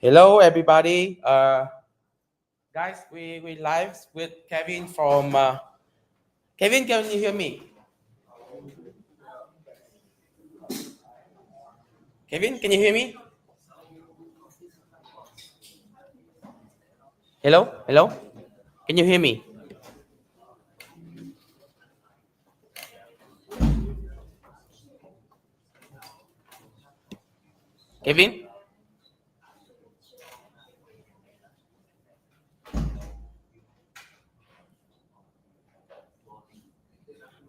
Hello, everybody. Guys, we live with Kevin from. Kevin, can you hear me? Kevin, can you hear me? Hello, hello. Can you hear me? Kevin.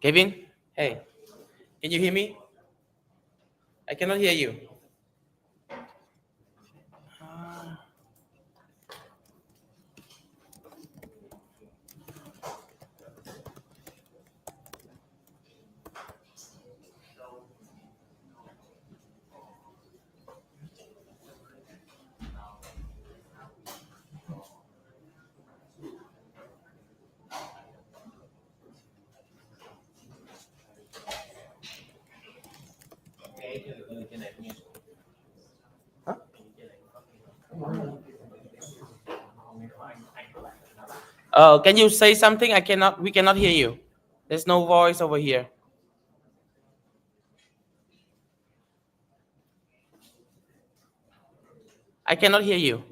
Kevin, hey, can you hear me? I cannot hear you. Can you say something? We cannot hear you. There's no voice over here. I cannot hear you.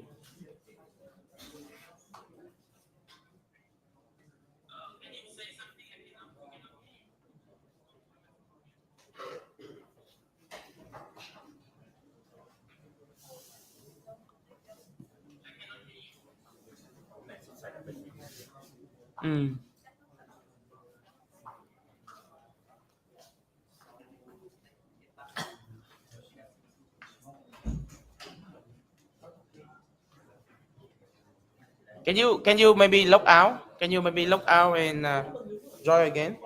Can you maybe log out? Can you maybe log out and join again?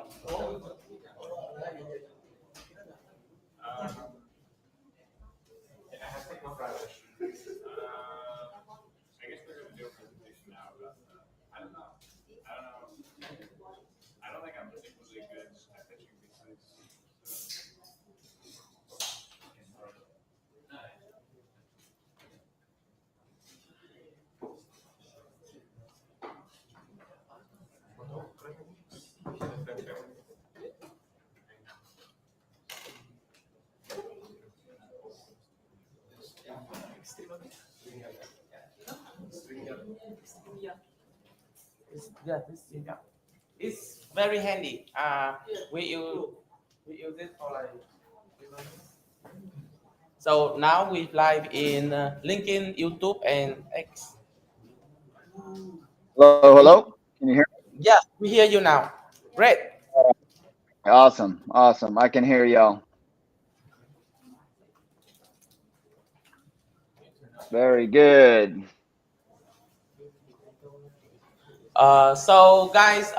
It's very handy. We use it for like. So now we live in LinkedIn, YouTube, and X. Hello, hello. Can you hear me? Yeah, we hear you now. Great. Awesome, awesome. I can hear y'all. Very good. So guys,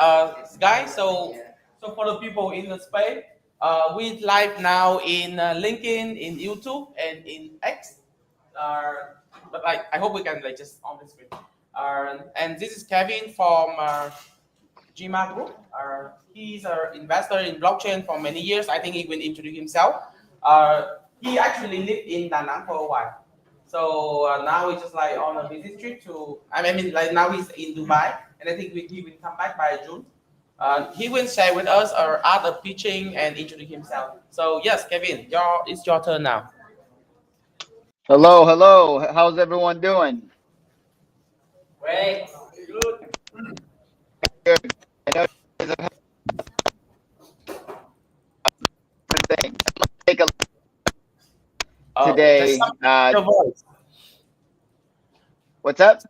so for the people in the space, we live now in LinkedIn, in YouTube, and in X. But like, I hope we can like just on the screen. And this is Kevin from GIMA Group. He's an investor in blockchain for many years. I think he will introduce himself. He actually lived in Da Nang for a while. So now he's just like on a visit trip to. I mean, like now he's in Dubai, and I think he will come back by June. He will share with us our art of pitching and introduce himself. So yes, Kevin, it's your turn now. Hello, hello. How's everyone doing? Great. Good. I know you guys have had different things. Let's take a look today. Your voice. What's up?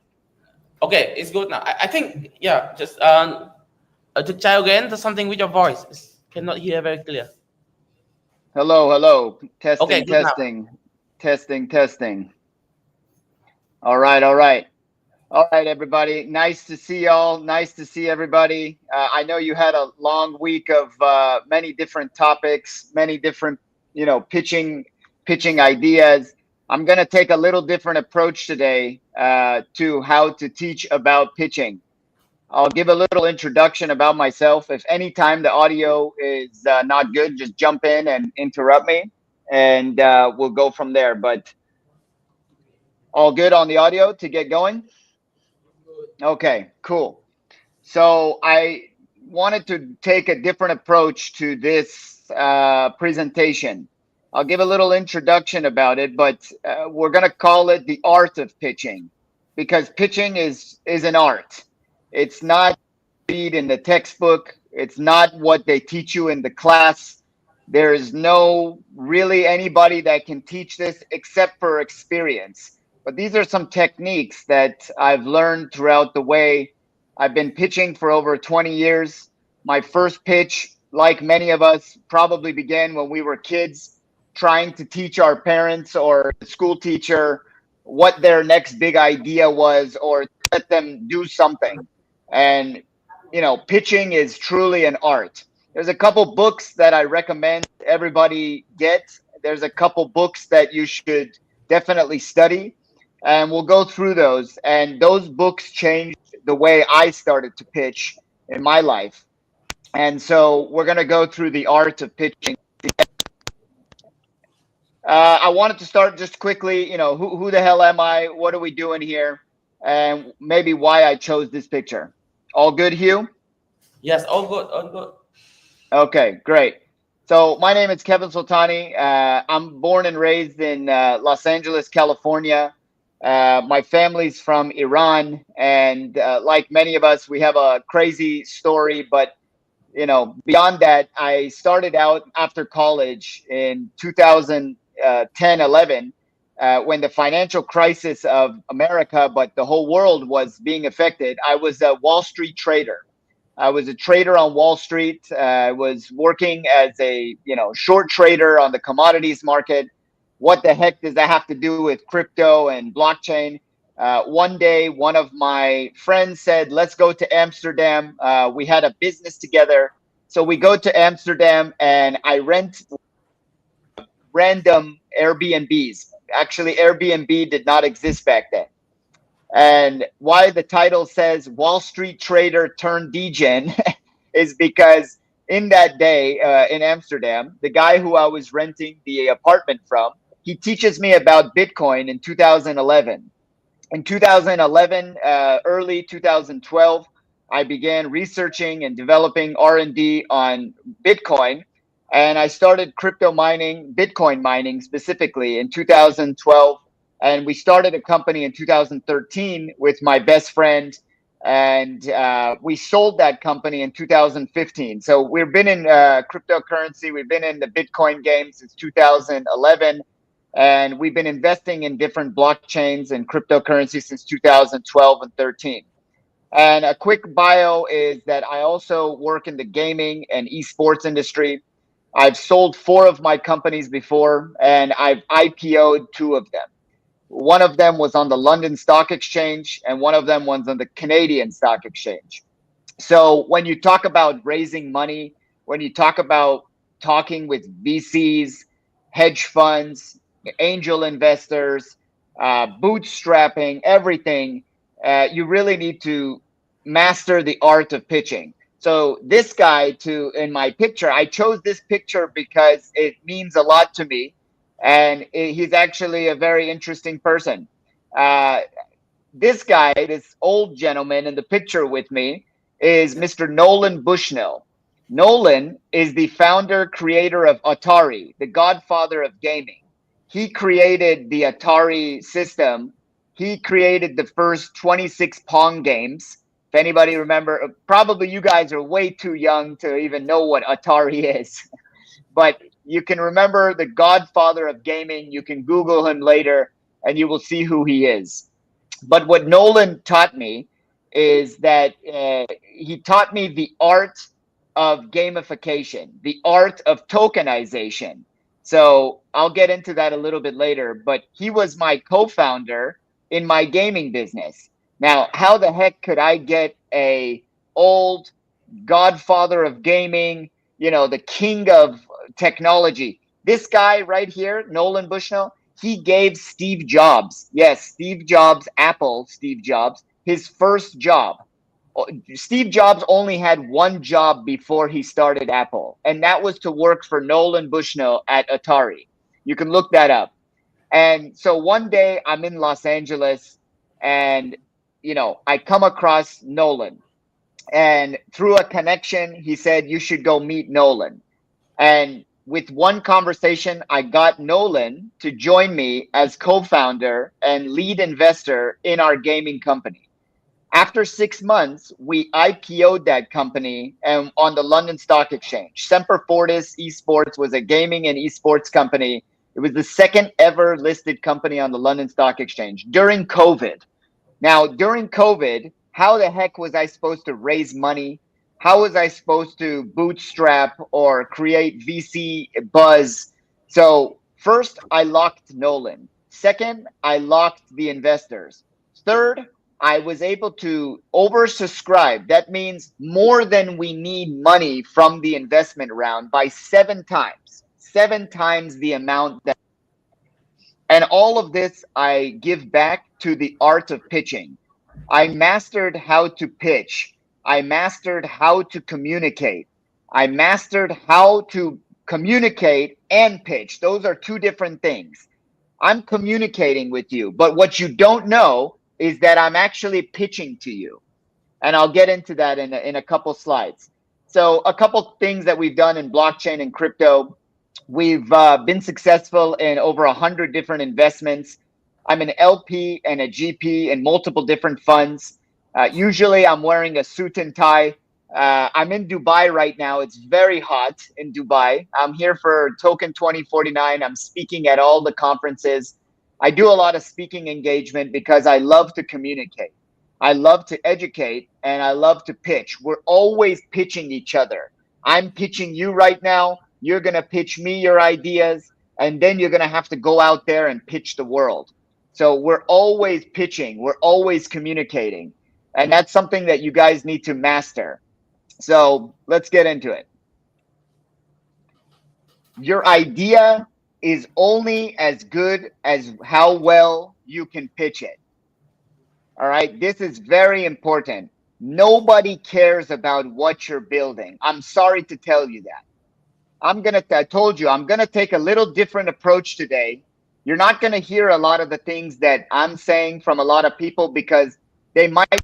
Okay, it's good now. I think yeah. Just to try again. There's something with your voice. Cannot hear very clear. Hello, hello. Testing, Okay, good testing. now. Testing, testing. All right, all right. All right, everybody. Nice to see y'all. Nice to see everybody. I know you had a long week of many different topics, many different, pitching ideas. I'm going to take a little different approach today to how to teach about pitching. I'll give a little introduction about myself. If any time the audio is not good, just jump in and interrupt me, and we'll go from there. But all good on the audio to get going? Okay, cool. So I wanted to take a different approach to this presentation. I'll give a little introduction about it, but we're going to call it the art of pitching, because pitching is an art. It's not read in the textbook. It's not what they teach you in the class. There is no really anybody that can teach this except for experience. But these are some techniques that I've learned throughout the way. I've been pitching for over 20 years. My first pitch, like many of us, probably began when we were kids, trying to teach our parents or the school teacher what their next big idea was, or let them do something. And pitching is truly an art. There's a couple books that I recommend everybody get. There's a couple books that you should definitely study, and we'll go through those. And those books changed the way I started to pitch in my life. And so we're going to go through the art of pitching. I wanted to start just quickly, who the hell am I? What are we doing here? And maybe why I chose this picture. All good, Hugh? Yes, all good, all good. Okay, great. So my name is Kevin Sultani. I'm born and raised in Los Angeles, California. My family's from Iran, and like many of us, we have a crazy story. But beyond that, I started out after college in 2010, 11, when the financial crisis of America, but the whole world, was being affected. I was a Wall Street trader. I was a trader on Wall Street. I was working as a short trader on the commodities market. What the heck does that have to do with crypto and blockchain? One day, one of my friends said, "Let's go to Amsterdam." We had a business together, so we go to Amsterdam, and I rent random Airbnbs. Actually, Airbnb did not exist back then. And why the title says Wall Street Trader turned degen is because in that day in Amsterdam, the guy who I was renting the apartment from, he teaches me about Bitcoin in 2011. In 2011, early 2012, I began researching and developing R&D on Bitcoin. And I started crypto mining, Bitcoin mining specifically, in 2012. And we started a company in 2013 with my best friend. And we sold that company in 2015. So we've been in cryptocurrency. We've been in the Bitcoin game since 2011. And we've been investing in different blockchains and cryptocurrency since 2012 and 13. And a quick bio is that I also work in the gaming and esports industry. I've sold 4 of my companies before, and I've IPO'd 2 of them. One of them was on the London Stock Exchange, and one of them was on the Canadian Stock Exchange. So when you talk about raising money, when you talk about talking with VCs, hedge funds, angel investors, bootstrapping, everything, you really need to master the art of pitching. So this guy, in my picture, I chose this picture because it means a lot to me, and he's actually a very interesting person. This guy, this old gentleman in the picture with me, is Mr. Nolan Bushnell. Nolan is the founder, creator of Atari, the godfather of gaming. He created the Atari system. He created the first 26 Pong games. If anybody remember, probably you guys are way too young to even know what Atari is. But you can remember the godfather of gaming. You can Google him later and you will see who he is. But what Nolan taught me is that he taught me the art of gamification, the art of tokenization. So I'll get into that a little bit later. But he was my co-founder in my gaming business. Now, how the heck could I get a old godfather of gaming, the king of technology? This guy right here, Nolan Bushnell, he gave Steve Jobs, yes, Steve Jobs, Apple, Steve Jobs, his first job. Steve Jobs only had one job before he started Apple, and that was to work for Nolan Bushnell at Atari. You can look that up. And so one day I'm in Los Angeles and, I come across Nolan. And through a connection, he said, you should go meet Nolan. And with one conversation, I got Nolan to join me as co founder and lead investor in our gaming company. After 6 months, we IPO'd that company and on the London Stock Exchange. Semper Fortis Esports was a gaming and esports company. It was the second ever listed company on the London Stock Exchange during COVID. Now, during COVID, how the heck was I supposed to raise money? How was I supposed to bootstrap or create VC buzz? So, first, I locked Nolan. Second, I locked the investors. Third, I was able to oversubscribe. That means more than we need money from the investment round by 7 times the amount that. And all of this I give back to the art of pitching. I mastered how to pitch. I mastered how to communicate. I mastered how to communicate and pitch. Those are two different things. I'm communicating with you, but what you don't know is that I'm actually pitching to you. And I'll get into that in a couple slides. So, a couple things that we've done in blockchain and crypto. We've been successful in over 100 different investments. I'm an LP and a GP in multiple different funds. Usually, I'm wearing a suit and tie. I'm in Dubai right now. It's very hot in Dubai. I'm here for Token 2049. I'm speaking at all the conferences. I do a lot of speaking engagement because I love to communicate. I love to educate and I love to pitch. We're always pitching each other. I'm pitching you right now. You're going to pitch me your ideas, and then you're going to have to go out there and pitch the world. So we're always pitching, we're always communicating. And that's something that you guys need to master. So let's get into it. Your idea is only as good as how well you can pitch it. All right. This is very important. Nobody cares about what you're building. I'm sorry to tell you that. I told you, I'm going to take a little different approach today. You're not going to hear a lot of the things that I'm saying from a lot of people because they might be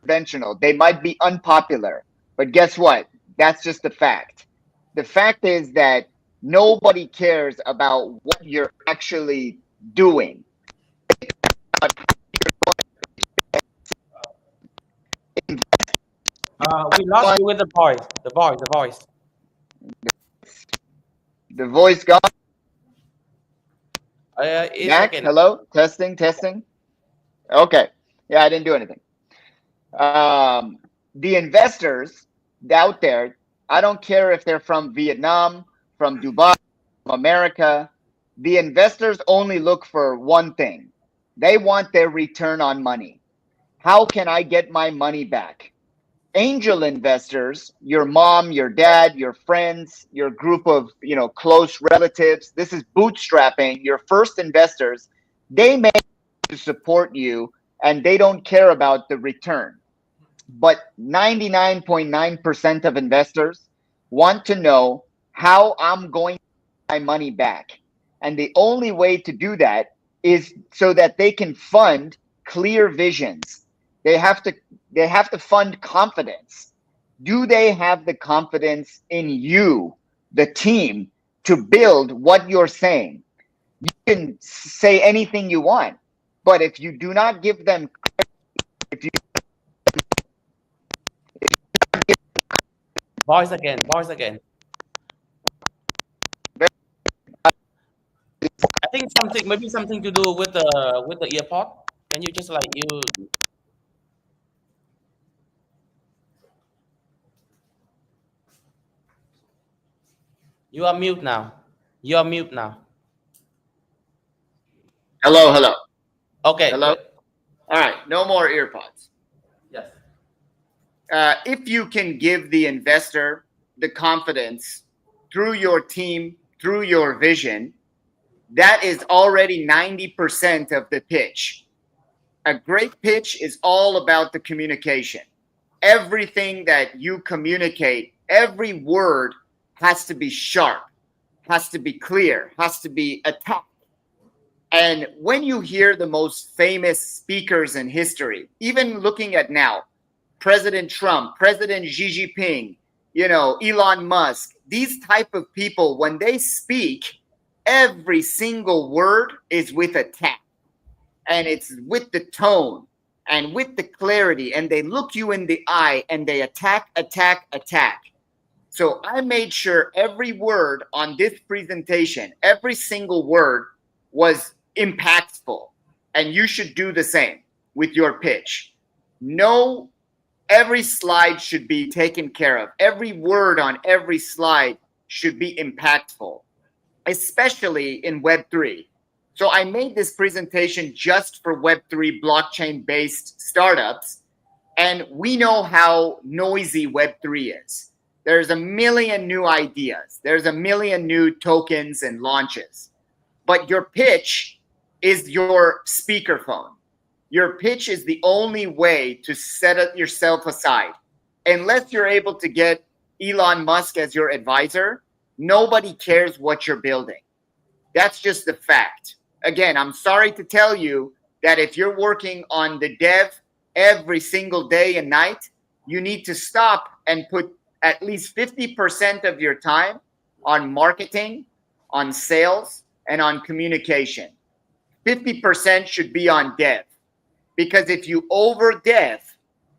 conventional. They might be unpopular. But guess what? That's just the fact. The fact is that nobody cares about what you're actually doing. We lost you with the voice. The voice. The voice gone. It's Mac, again. hello? Testing, testing. Okay. Yeah, I didn't do anything. The investors out there, I don't care if they're from Vietnam, from Dubai, from America. The investors only look for one thing. They want their return on money. How can I get my money back? Angel investors, your mom, your dad, your friends, your group of, close relatives, this is bootstrapping. Your first investors, they may to support you and they don't care about the return. But 99.9% of investors want to know how I'm going to get my money back. And the only way to do that is so that they can fund clear visions. They have to fund confidence. Do they have the confidence in you, the team, to build what you're saying? You can say anything you want, but if you do not give them, if you Voice again. Voice again. I think maybe something to do with the earpod. Can you just like you are mute now? You're mute now. Hello, hello, Okay, hello. good. All right, no more earpods. Yes. If you can give the investor the confidence through your team, through your vision, that is already 90% of the pitch. A great pitch is all about the communication. Everything that you communicate, every word has to be sharp, has to be clear, has to be attacked. And when you hear the most famous speakers in history, even looking at now, President Trump, President Xi Jinping, Elon Musk, these type of people, when they speak, every single word is with a tap, and it's with the tone and with the clarity, and they look you in the eye and they attack, attack, attack. So I made sure every word on this presentation, every single word was impactful, and you should do the same with your pitch. No, every slide should be taken care of. Every word on every slide should be impactful, especially in Web3. So I made this presentation just for Web3 blockchain-based startups, and we know how noisy Web3 is. There's a million new ideas. There's a million new tokens and launches. But your pitch is your speakerphone. Your pitch is the only way to set yourself aside. Unless you're able to get Elon Musk as your advisor, nobody cares what you're building. That's just the fact. Again, I'm sorry to tell you that if you're working on the dev every single day and night, you need to stop and put at least 50% of your time on marketing, on sales, and on communication. 50% should be on dev. Because if you over-dev,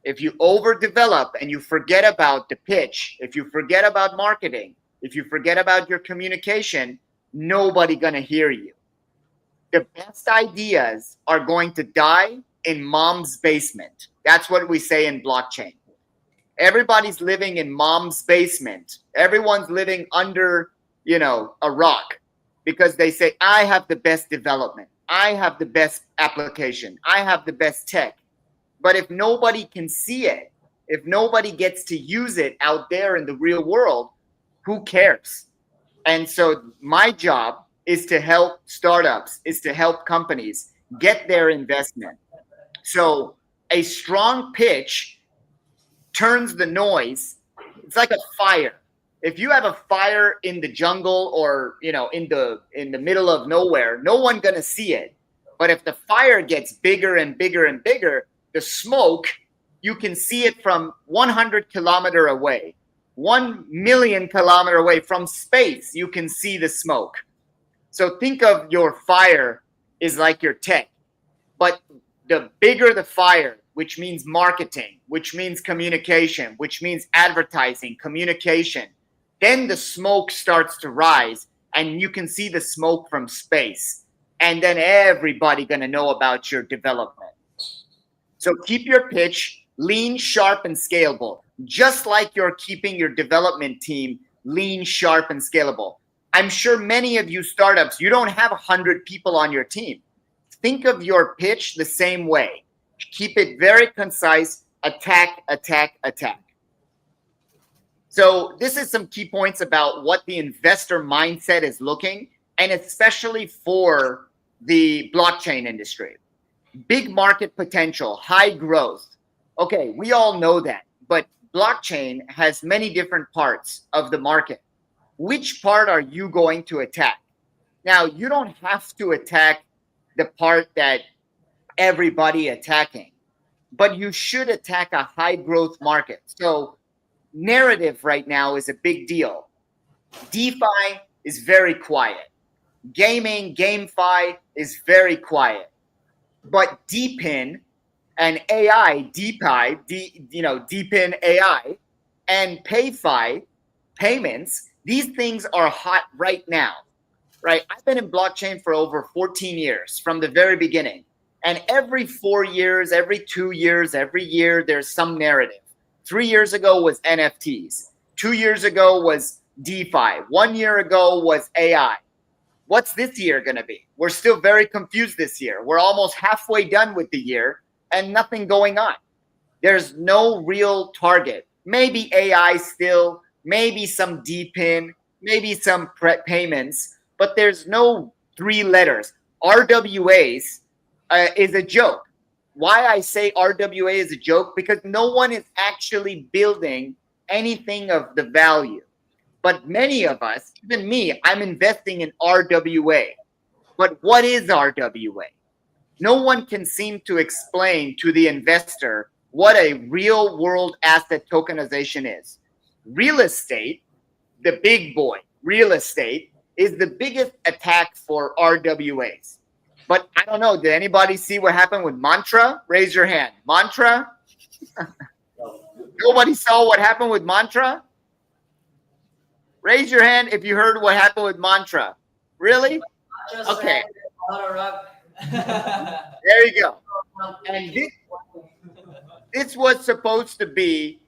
if you overdevelop and you forget about the pitch, if you forget about marketing, if you forget about your communication, nobody gonna hear you. The best ideas are going to die in mom's basement. That's what we say in blockchain. Everybody's living in mom's basement. Everyone's living under, a rock, because they say, I have the best development. I have the best application. I have the best tech. But if nobody can see it, if nobody gets to use it out there in the real world, who cares? And so my job is to help startups, is to help companies get their investment. So a strong pitch turns the noise. It's like a fire. If you have a fire in the jungle or in the middle of nowhere, no one's gonna see it. But if the fire gets bigger and bigger and bigger, the smoke, you can see it from 100 kilometers away, 1 million kilometers away from space. You can see the smoke. So think of your fire is like your tech, but the bigger the fire, which means marketing, which means communication, which means advertising, communication, then the smoke starts to rise and you can see the smoke from space. And then everybody gonna know about your development. So keep your pitch lean, sharp, and scalable, just like you're keeping your development team lean, sharp, and scalable. I'm sure many of you startups, you don't have 100 people on your team. Think of your pitch the same way. Keep it very concise, attack, attack, attack. So this is some key points about what the investor mindset is looking, and especially for the blockchain industry. Big market potential, high growth. Okay, we all know that, but blockchain has many different parts of the market. Which part are you going to attack? Now, you don't have to attack the part that everybody attacking, but you should attack a high growth market. So narrative right now is a big deal. DeFi is very quiet. Gaming, GameFi is very quiet. But DePIN and AI, DePIN AI and PayFi, payments, these things are hot right now, right? I've been in blockchain for over 14 years from the very beginning. And every 4 years, every 2 years, every year, there's some narrative. 3 years ago was NFTs. 2 years ago was DeFi. 1 year ago was AI. What's this year going to be? We're still very confused this year. We're almost halfway done with the year and nothing going on. There's no real target. Maybe AI still, maybe some DPIN, maybe some payments, but there's no 3 letters. RWAs is a joke. Why I say RWA is a joke? Because no one is actually building anything of the value. But many of us, even me, I'm investing in RWA. But what is RWA? No one can seem to explain to the investor what a real world asset tokenization is. Real estate, the big boy, real estate is the biggest attack for RWAs. But I don't know, did anybody see what happened with Mantra? Raise your hand. Mantra? Nobody saw what happened with Mantra? Raise your hand if you heard what happened with Mantra. Really? Okay. There you go. And this was supposed to be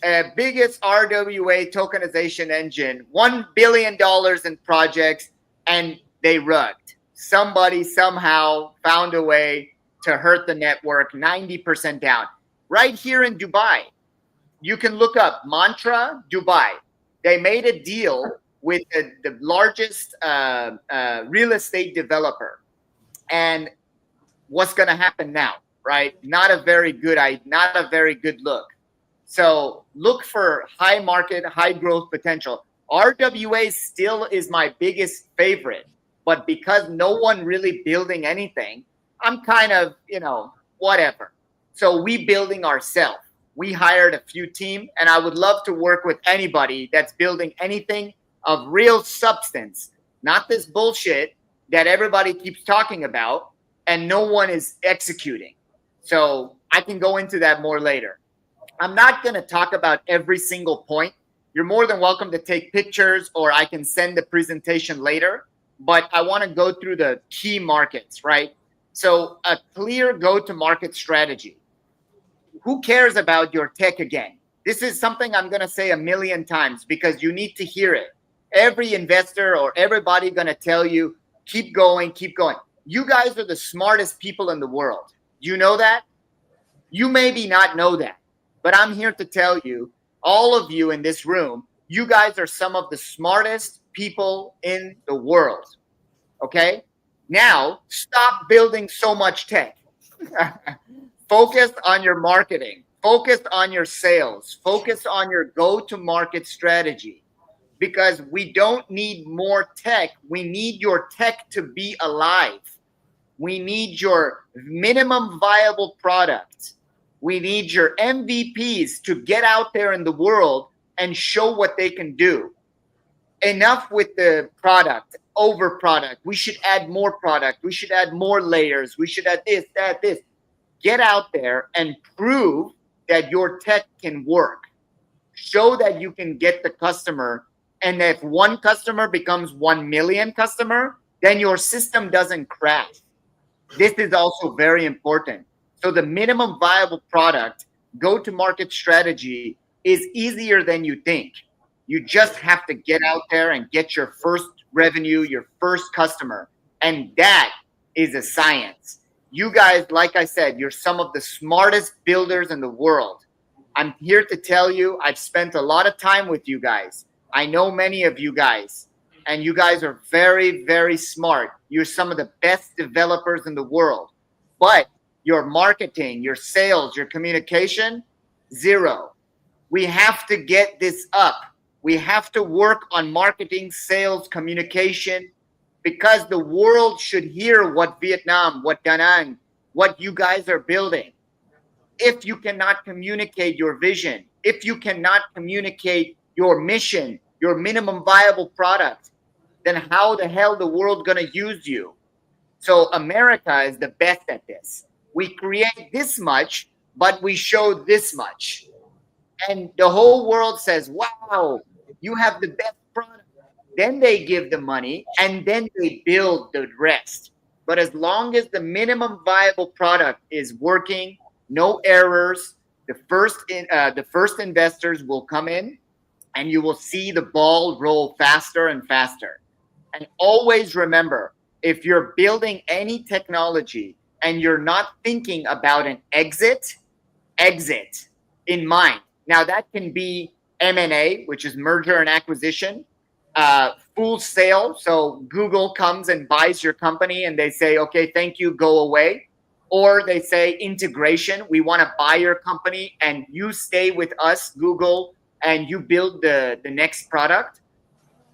a biggest RWA tokenization engine, $1 billion in projects, and they rugged. Somebody somehow found a way to hurt the network, 90% down. Right here in Dubai, you can look up Mantra Dubai. They made a deal with the largest real estate developer. And what's going to happen now, right? Not a very good look. So look for high market, high growth potential. RWA still is my biggest favorite, but because no one really building anything, I'm kind of, whatever. So we building ourselves. We hired a few team, and I would love to work with anybody that's building anything of real substance, not this bullshit that everybody keeps talking about and no one is executing. So I can go into that more later. I'm not going to talk about every single point. You're more than welcome to take pictures, or I can send the presentation later, but I want to go through the key markets, right? So a clear go-to-market strategy. Who cares about your tech again? This is something I'm going to say 1,000,000 times because you need to hear it. Every investor or everybody going to tell you, keep going, keep going. You guys are the smartest people in the world. You know that? You maybe not know that, but I'm here to tell you, all of you in this room, you guys are some of the smartest people in the world. Okay? Now, stop building so much tech. Focus on your marketing. Focus on your sales. Focus on your go-to-market strategy. Because we don't need more tech. We need your tech to be alive. We need your minimum viable product. We need your MVPs to get out there in the world and show what they can do. Enough with the product, over product. We should add more product. We should add more layers. We should add this, that, this. Get out there and prove that your tech can work. Show that you can get the customer. And if one customer becomes 1 million customer, then your system doesn't crash. This is also very important. So the minimum viable product, go-to-market strategy is easier than you think. You just have to get out there and get your first revenue, your first customer. And that is a science. You guys, like I said, you're some of the smartest builders in the world. I'm here to tell you, I've spent a lot of time with you guys. I know many of you guys, and you guys are very, very smart. You're some of the best developers in the world. But your marketing, your sales, your communication, zero. We have to get this up. We have to work on marketing, sales, communication, because the world should hear what Vietnam, what Da Nang, what you guys are building. If you cannot communicate your vision, if you cannot communicate your mission, your minimum viable product, then how the hell the world gonna use you? So America is the best at this. We create this much, but we show this much. And the whole world says, wow, you have the best product. Then they give the money and then they build the rest. But as long as the minimum viable product is working, no errors, the first investors will come in and you will see the ball roll faster and faster. And always remember, if you're building any technology and you're not thinking about an exit in mind. Now that can be M&A, which is merger and acquisition, full sale. So Google comes and buys your company and they say, okay, thank you, go away. Or they say integration. We want to buy your company and you stay with us, Google, and you build the next product.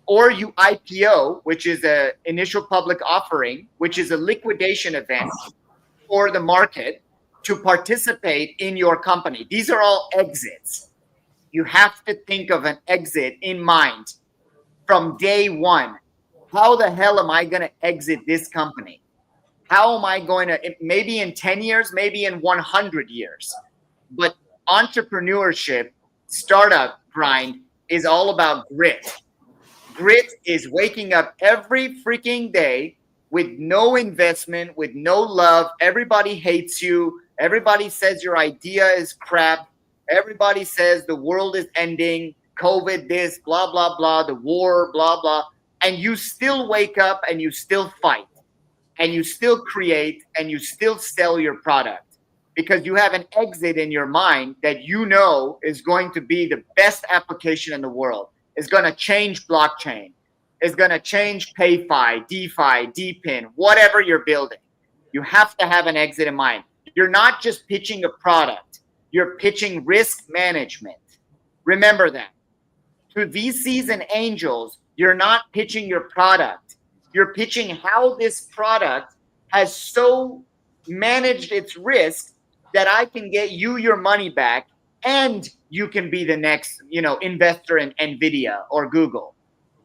Or you IPO, which is a initial public offering, which is a liquidation event for the market to participate in your company. These are all exits. You have to think of an exit in mind from day one. How the hell am I going to exit this company? How am I going to, maybe in 10 years, maybe in 100 years? But entrepreneurship, startup grind is all about grit. Grit is waking up every freaking day with no investment, with no love. Everybody hates you. Everybody says your idea is crap. Everybody says the world is ending, COVID, this, blah, blah, blah, the war, blah, blah. And you still wake up and you still fight and you still create and you still sell your product because you have an exit in your mind that you know is going to be the best application in the world. Is going to change blockchain, is going to change PayFi, DeFi, DePIN, whatever you're building. You have to have an exit in mind. You're not just pitching a product, you're pitching risk management. Remember that. To VCs and angels, you're not pitching your product. You're pitching how this product has so managed its risk that I can get you your money back and you can be the next, investor in Nvidia or Google.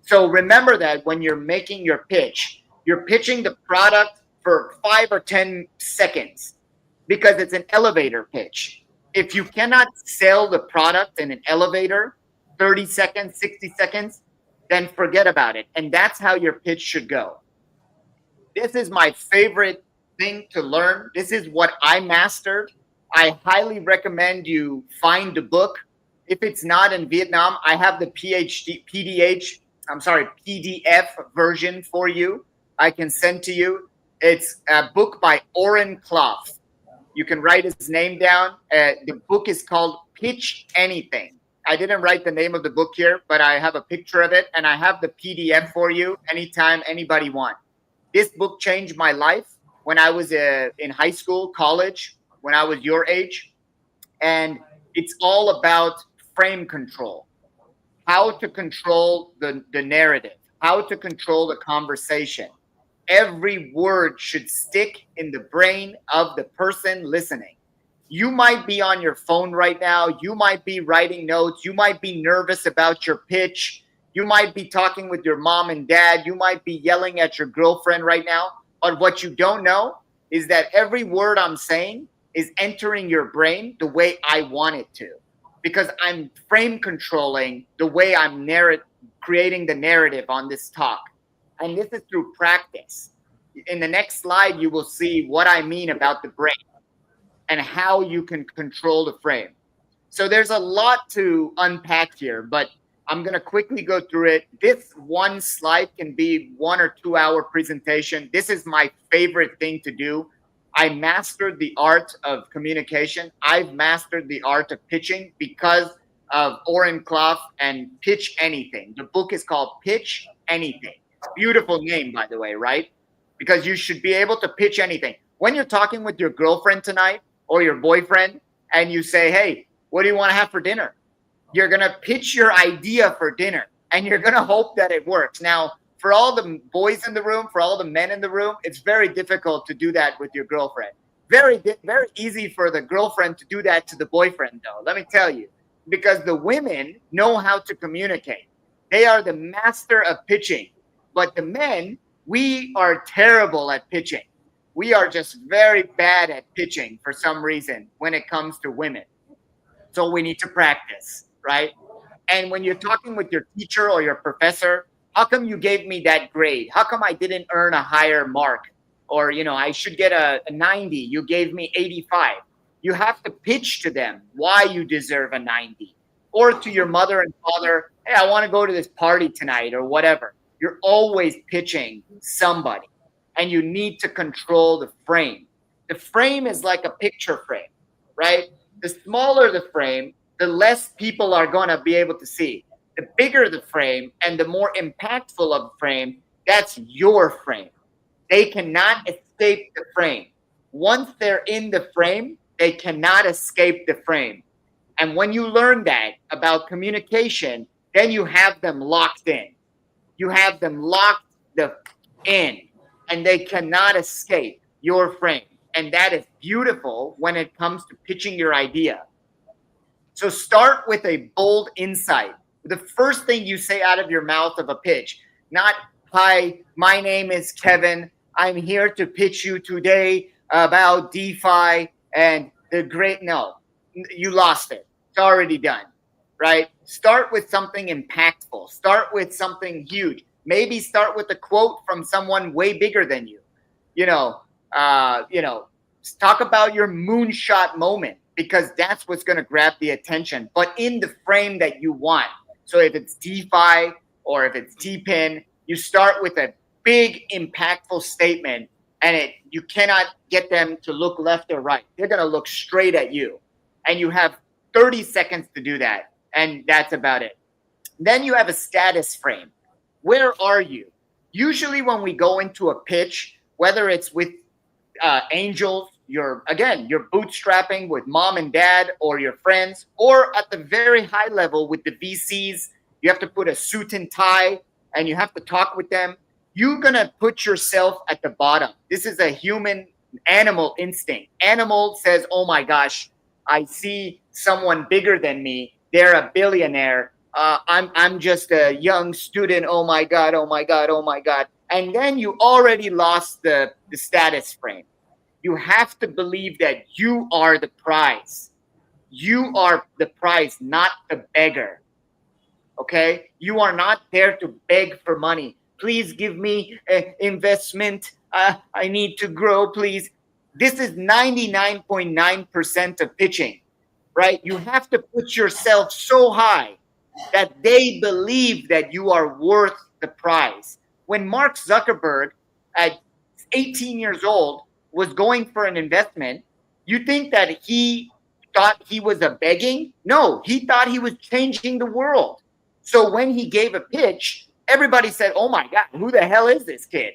So remember that when you're making your pitch, you're pitching the product for 5 or 10 seconds because it's an elevator pitch. If you cannot sell the product in an elevator, 30 seconds, 60 seconds, then forget about it. And that's how your pitch should go. This is my favorite thing to learn. This is what I mastered. I highly recommend you find the book. If it's not in Vietnam, I have the PDF version for you. I can send to you. It's a book by Oren Klaff. You can write his name down. The book is called Pitch Anything. I didn't write the name of the book here, but I have a picture of it, and I have the PDF for you anytime anybody wants. This book changed my life when I was in high school, college, when I was your age. And it's all about frame control, how to control the narrative, how to control the conversation. Every word should stick in the brain of the person listening. You might be on your phone right now. You might be writing notes. You might be nervous about your pitch. You might be talking with your mom and dad. You might be yelling at your girlfriend right now. But what you don't know is that every word I'm saying is entering your brain the way I want it to, because I'm frame controlling the way I'm creating the narrative on this talk. And this is through practice. In the next slide, you will see what I mean about the brain and how you can control the frame. So there's a lot to unpack here, but I'm going to quickly go through it. This one slide can be 1 or 2 hour presentation. This is my favorite thing to do. I mastered the art of communication. I've mastered the art of pitching because of Oren Klaff and Pitch Anything. The book is called Pitch Anything. Beautiful name, by the way, right? Because you should be able to pitch anything. When you're talking with your girlfriend tonight or your boyfriend and you say, hey, what do you want to have for dinner? You're going to pitch your idea for dinner and you're going to hope that it works. Now, for all the boys in the room, for all the men in the room, it's very difficult to do that with your girlfriend. Very easy for the girlfriend to do that to the boyfriend, though. Let me tell you, because the women know how to communicate. They are the master of pitching. But the men, we are terrible at pitching. We are just very bad at pitching for some reason when it comes to women. So we need to practice, right? And when you're talking with your teacher or your professor, how come you gave me that grade? How come I didn't earn a higher mark? Or, I should get a 90. You gave me 85. You have to pitch to them why you deserve a 90. Or to your mother and father, hey, I want to go to this party tonight or whatever. you're always pitching somebody, and you need to control the frame. The frame is like a picture frame, right? The smaller the frame, the less people are going to be able to see. The bigger the frame and the more impactful of the frame, that's your frame. They cannot escape the frame. Once they're in the frame, they cannot escape the frame. And when you learn that about communication, then you have them locked in. You have them locked in, and they cannot escape your frame. And that is beautiful when it comes to pitching your idea. So start with a bold insight. The first thing you say out of your mouth of a pitch, not, hi, my name is Kevin. I'm here to pitch you today about DeFi and the great, no, you lost it. It's already done, right? Start with something impactful. Start with something huge. Maybe start with a quote from someone way bigger than you. Talk about your moonshot moment, because that's what's going to grab the attention, but in the frame that you want. So if it's DeFi or if it's DPIN, you start with a big impactful statement, and you cannot get them to look left or right. They're going to look straight at you, and you have 30 seconds to do that, and that's about it. Then you have a status frame. Where are you? Usually when we go into a pitch, whether it's with angels, you're bootstrapping with mom and dad or your friends, or at the very high level with the VCs, you have to put a suit and tie and you have to talk with them. You're going to put yourself at the bottom. This is a human animal instinct. Animal says, oh my gosh, I see someone bigger than me. They're a billionaire. I'm just a young student. Oh my God, oh my God, oh my God. And then you already lost the status frame. You have to believe that you are the prize. You are the prize, not the beggar. Okay? You are not there to beg for money. Please give me investment. I need to grow, please. This is 99.9% of pitching, right? You have to put yourself so high that they believe that you are worth the prize. When Mark Zuckerberg, at 18 years old, was going for an investment, you think that he thought he was a begging? No, he thought he was changing the world. So when he gave a pitch, everybody said, oh my God, who the hell is this kid?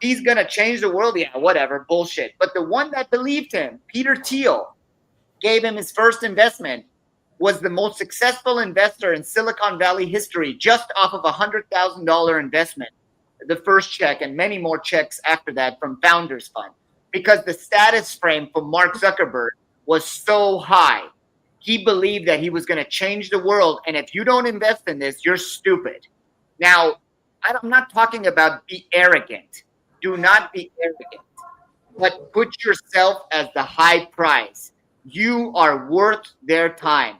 He's going to change the world. Yeah, whatever, bullshit. But the one that believed him, Peter Thiel, gave him his first investment, was the most successful investor in Silicon Valley history, just off of a $100,000 investment, the first check, and many more checks after that from Founders Fund, because the status frame for Mark Zuckerberg was so high. He believed that he was going to change the world, and if you don't invest in this, you're stupid. Now, I'm not talking about be arrogant. Do not be arrogant, but put yourself as the high prize. You are worth their time.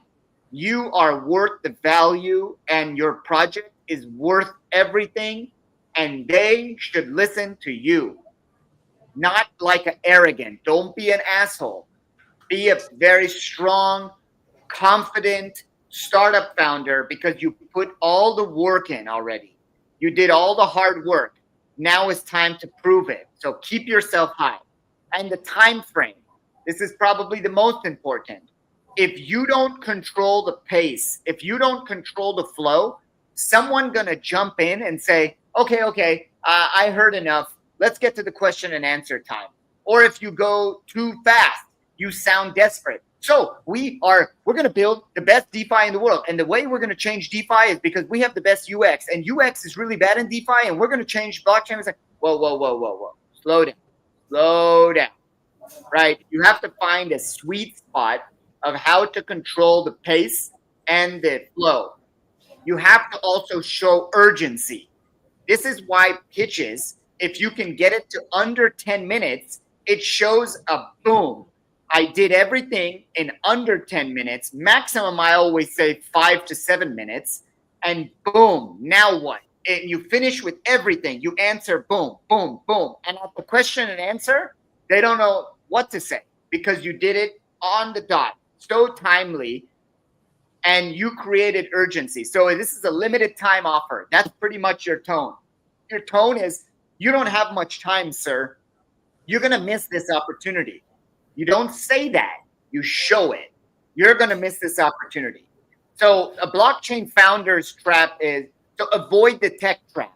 You are worth the value, and your project is worth everything, and they should listen to you. Not like an arrogant. Don't be an asshole. Be a very strong, confident startup founder, because you put all the work in already. You did all the hard work. Now it's time to prove it. So keep yourself high. And the time frame. This is probably the most important. If you don't control the pace, if you don't control the flow, someone gonna jump in and say, okay, I heard enough. Let's get to the question and answer time. Or if you go too fast, you sound desperate. So we're going to build the best DeFi in the world. And the way we're going to change DeFi is because we have the best UX. And UX is really bad in DeFi, and we're going to change blockchain. It's like, whoa. Slow down. Right? You have to find a sweet spot of how to control the pace and the flow. You have to also show urgency. This is why pitches, if you can get it to under 10 minutes, it shows a boom. I did everything in under 10 minutes. Maximum, I always say 5 to 7 minutes. And boom, now what? And you finish with everything. You answer, boom, boom, boom. And at the question and answer, they don't know what to say because you did it on the dot, so timely, and you created urgency. So this is a limited time offer. That's pretty much your tone. Your tone is, you don't have much time, sir. You're going to miss this opportunity. You don't say that. You show it. You're going to miss this opportunity. So a blockchain founder's trap is to avoid the tech trap.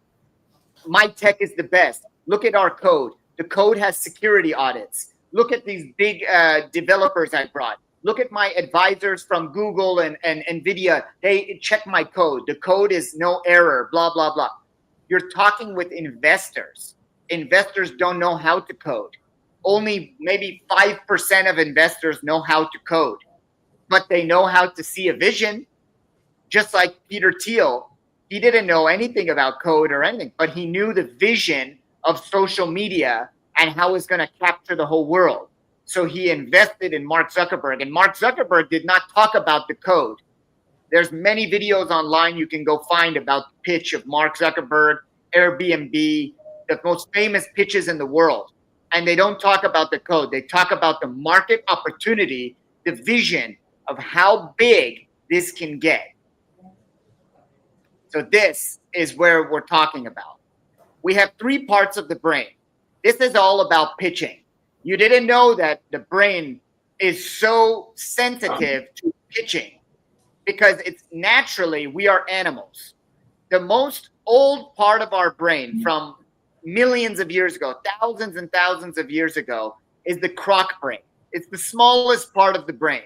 My tech is the best. Look at our code. The code has security audits. Look at these big developers I brought. Look at my advisors from Google and NVIDIA. They check my code. The code is no error, blah, blah, blah. You're talking with investors. Investors don't know how to code. Only maybe 5% of investors know how to code, but they know how to see a vision. Just like Peter Thiel, he didn't know anything about code or anything, but he knew the vision of social media and how it's going to capture the whole world. So he invested in Mark Zuckerberg, and Mark Zuckerberg did not talk about the code. There's many videos online you can go find about the pitch of Mark Zuckerberg, Airbnb, the most famous pitches in the world. And they don't talk about the code. They talk about the market opportunity, the vision of how big this can get. So this is where we're talking about. We have 3 parts of the brain. This is all about pitching. You didn't know that the brain is so sensitive to pitching because it's naturally, we are animals. The most old part of our brain from millions of years ago, thousands and thousands of years ago, is the croc brain. It's the smallest part of the brain.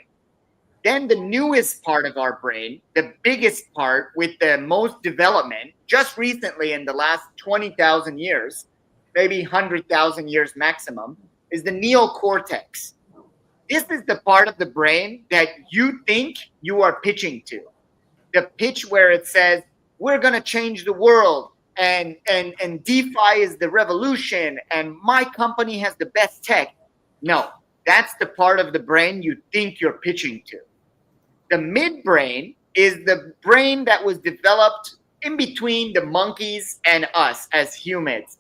Then the newest part of our brain, the biggest part with the most development, just recently in the last 20,000 years, maybe 100,000 years maximum, is the neocortex. This is the part of the brain that you think you are pitching to. The pitch where it says, we're going to change the world, and DeFi is the revolution, and my company has the best tech. No, that's the part of the brain you think you're pitching to. The midbrain is the brain that was developed in between the monkeys and us as humans.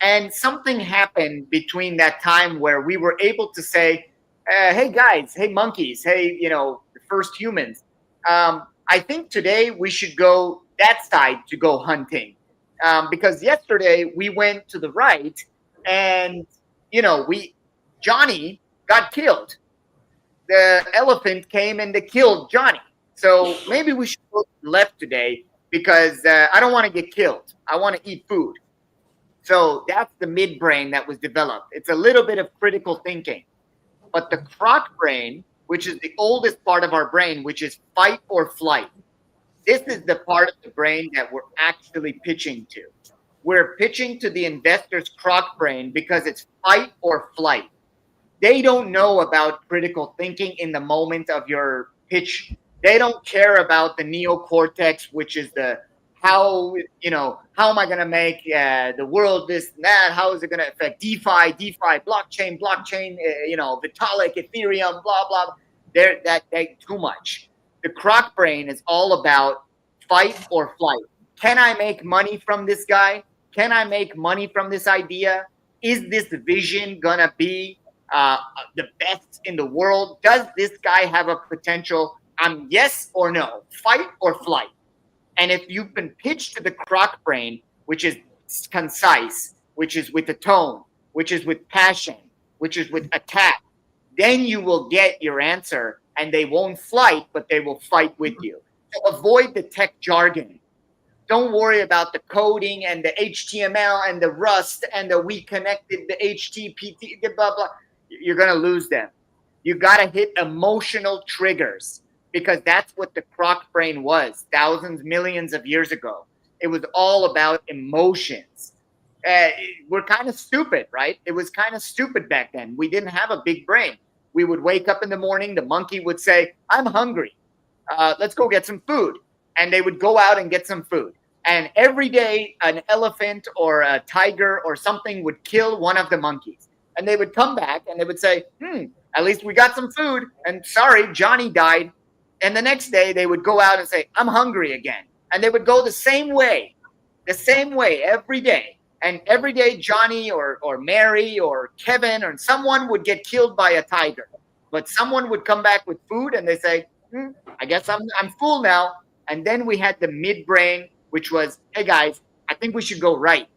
And something happened between that time where we were able to say, hey guys, hey monkeys, hey, the first humans. I think today we should go that side to go hunting. Because yesterday we went to the right and, Johnny got killed. The elephant came and they killed Johnny. So maybe we should go left today because I don't want to get killed. I want to eat food. So that's the midbrain that was developed. It's a little bit of critical thinking. But the croc brain, which is the oldest part of our brain, which is fight or flight, this is the part of the brain that we're actually pitching to. We're pitching to the investor's croc brain because it's fight or flight. They don't know about critical thinking in the moment of your pitch. They don't care about the neocortex, which is the how am I going to make the world this and that? How is it going to affect DeFi, blockchain, Vitalik, Ethereum, blah, blah. That's too much. The croc brain is all about fight or flight. Can I make money from this guy? Can I make money from this idea? Is this vision going to be the best in the world? Does this guy have a potential? Yes or no, fight or flight. And if you've been pitched to the croc brain, which is concise, which is with a tone, which is with passion, which is with attack, then you will get your answer and they won't flight, but they will fight with you. So avoid the tech jargon. Don't worry about the coding and the HTML and the Rust and the we connected the HTTP, blah, blah. You're going to lose them. You got to hit emotional triggers because that's what the croc brain was thousands, millions of years ago. It was all about emotions. We're kind of stupid, right? It was kind of stupid back then. We didn't have a big brain. We would wake up in the morning. The monkey would say, I'm hungry. Let's go get some food. And they would go out and get some food. And every day, an elephant or a tiger or something would kill one of the monkeys. And they would come back and they would say, at least we got some food. And sorry, Johnny died. And the next day, they would go out and say, I'm hungry again. And they would go the same way every day. And every day, Johnny or Mary or Kevin or someone would get killed by a tiger. But someone would come back with food and they say, I guess I'm full now. And then we had the midbrain, which was, hey guys, I think we should go right.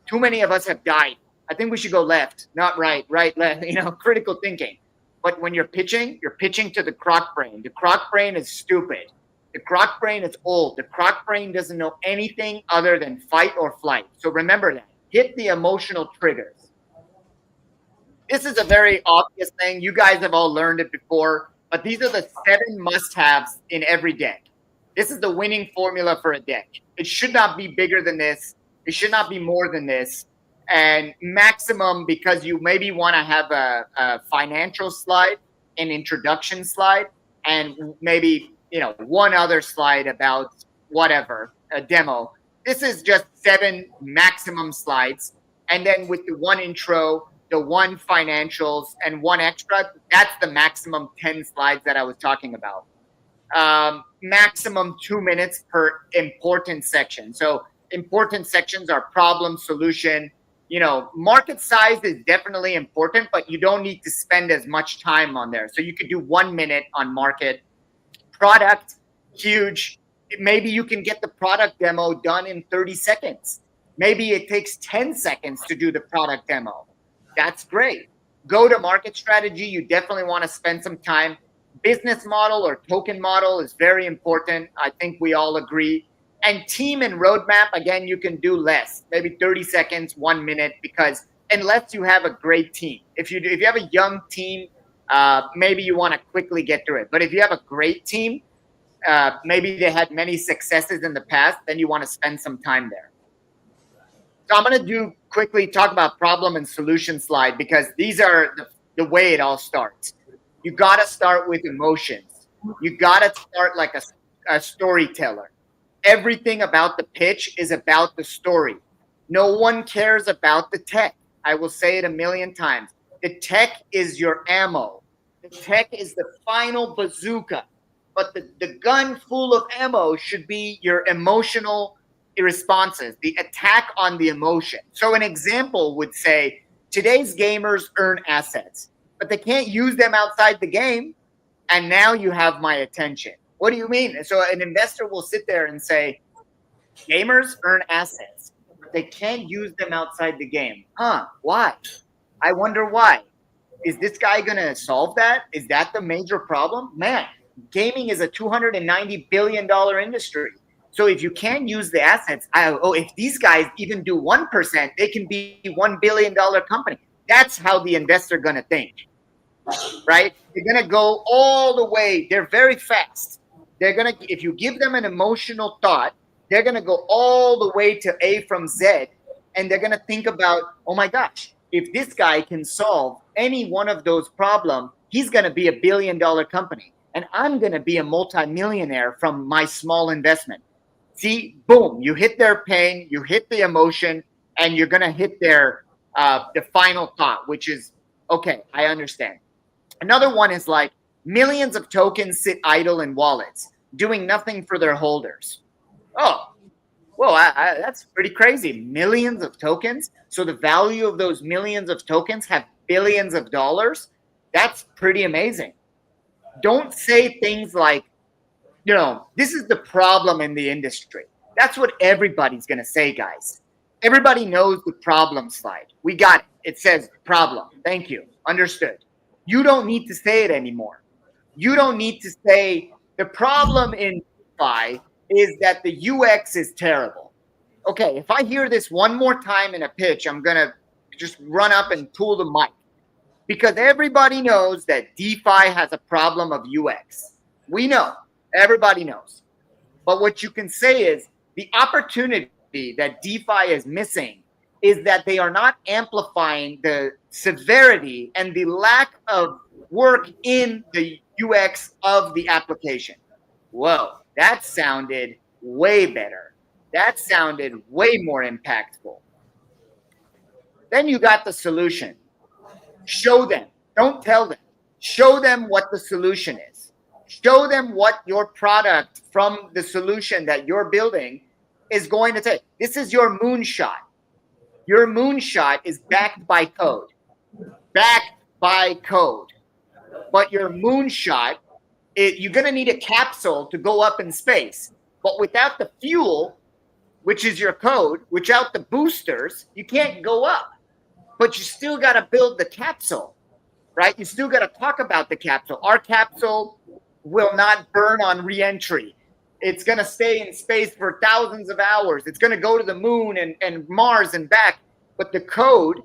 Too many of us have died. I think we should go left, not right, right, left, critical thinking. But when you're pitching to the croc brain. The croc brain is stupid. The croc brain is old. The croc brain doesn't know anything other than fight or flight. So remember that. Hit the emotional triggers. This is a very obvious thing. You guys have all learned it before, but these are the 7 must-haves in every deck. This is the winning formula for a deck. It should not be bigger than this. It should not be more than this. And maximum, because you maybe want to have a financial slide, an introduction slide, and maybe one other slide about whatever, a demo. This is just 7 maximum slides. And then with the 1 intro, the 1 financials, and 1 extra, that's the maximum 10 slides that I was talking about. Maximum 2 minutes per important section. So important sections are problem, solution. Market size is definitely important, but you don't need to spend as much time on there. So you could do 1 minute on market. Product, huge. Maybe you can get the product demo done in 30 seconds. Maybe it takes 10 seconds to do the product demo. That's great. Go to market strategy. You definitely want to spend some time. Business model or token model is very important. I think we all agree. And team and roadmap, again, you can do less, maybe 30 seconds, 1 minute, because unless you have a great team. If you have a young team, maybe you want to quickly get through it. But if you have a great team, maybe they had many successes in the past, then you want to spend some time there. So I'm going to quickly talk about problem and solution slide, because these are the way it all starts. You got to start with emotions. You got to start like a storyteller. Everything about the pitch is about the story. No one cares about the tech. I will say it a million times. The tech is your ammo. The tech is the final bazooka. But the gun full of ammo should be your emotional responses, the attack on the emotion. So an example would say, today's gamers earn assets, but they can't use them outside the game. And now you have my attention. What do you mean? So an investor will sit there and say, gamers earn assets, but they can't use them outside the game. Why? I wonder why. Is this guy going to solve that? Is that the major problem? Man, gaming is a $290 billion industry. So if you can't use the assets, if these guys even do 1%, they can be a $1 billion company. That's how the investor going to think, right? They're going to go all the way. They're very fast. They're going to, if you give them an emotional thought, they're going to go all the way to A from Z, and they're going to think about, oh my gosh, if this guy can solve any one of those problems, he's going to be a $1 billion company, and I'm going to be a multimillionaire from my small investment. See, boom, you hit their pain, you hit the emotion, and you're going to hit their the final thought, which is, okay, I understand. Another one is like, millions of tokens sit idle in wallets, doing nothing for their holders. Oh, well, that's pretty crazy. Millions of tokens. So the value of those millions of tokens have billions of dollars. That's pretty amazing. Don't say things like, this is the problem in the industry. That's what everybody's going to say, guys. Everybody knows the problem slide. We got it. It says problem. Thank you. Understood. You don't need to say it anymore. You don't need to say the problem in DeFi is that the UX is terrible. Okay, if I hear this one more time in a pitch, I'm going to just run up and pull the mic, because everybody knows that DeFi has a problem of UX. We know. Everybody knows. But what you can say is the opportunity that DeFi is missing is that they are not amplifying the severity and the lack of work in the UX of the application. Whoa, that sounded way better. That sounded way more impactful. Then you got the solution. Show them. Don't tell them. Show them what the solution is. Show them what your product from the solution that you're building is going to take. This is your moonshot. Your moonshot is backed by code. Backed by code. But your moonshot, you're going to need a capsule to go up in space. But without the fuel, which is your code, without the boosters, you can't go up. But you still got to build the capsule, right? You still got to talk about the capsule. Our capsule will not burn on re-entry. It's going to stay in space for thousands of hours. It's going to go to the moon and Mars and back. But the code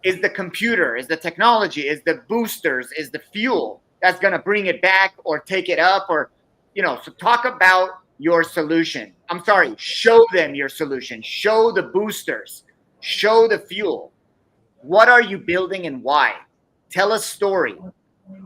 is the computer, is the technology, is the boosters, is the fuel that's going to bring it back or take it up, or, so talk about your solution. I'm sorry, show them your solution. Show the boosters. Show the fuel. What are you building and why? Tell a story,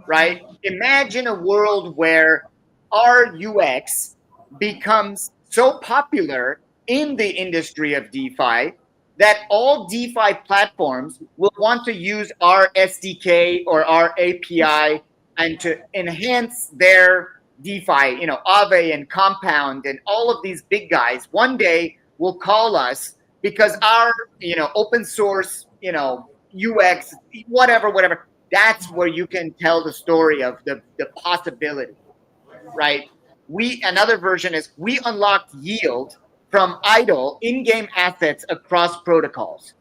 right? Imagine a world where our UX becomes so popular in the industry of DeFi that all DeFi platforms will want to use our SDK or our API and to enhance their DeFi, Aave and Compound and all of these big guys one day will call us because our, open source, UX, whatever. That's where you can tell the story of the possibility, right? Another version is we unlocked yield from idle in-game assets across protocols.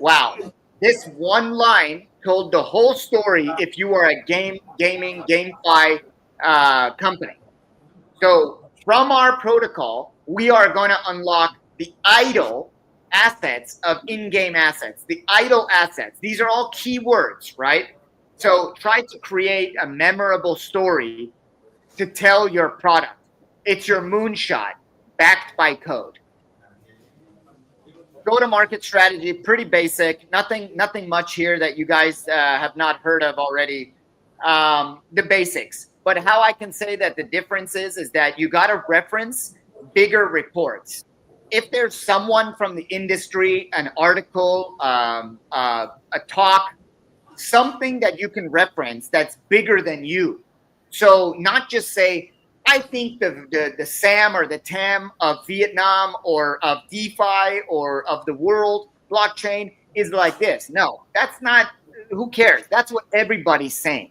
Wow. This one line told the whole story if you are a gaming, GameFi company. So from our protocol, we are going to unlock the idle assets of in-game assets, the idle assets. These are all keywords, right? So try to create a memorable story to tell your product. It's your moonshot backed by code. Go-to-market strategy, pretty basic. Nothing much here that you guys have not heard of already. The basics. But how I can say that the difference is that you got to reference bigger reports. If there's someone from the industry, an article, a talk, something that you can reference that's bigger than you. So not just say, I think the SAM or the TAM of Vietnam or of DeFi or of the world blockchain is like this. No, that's not, who cares? That's what everybody's saying.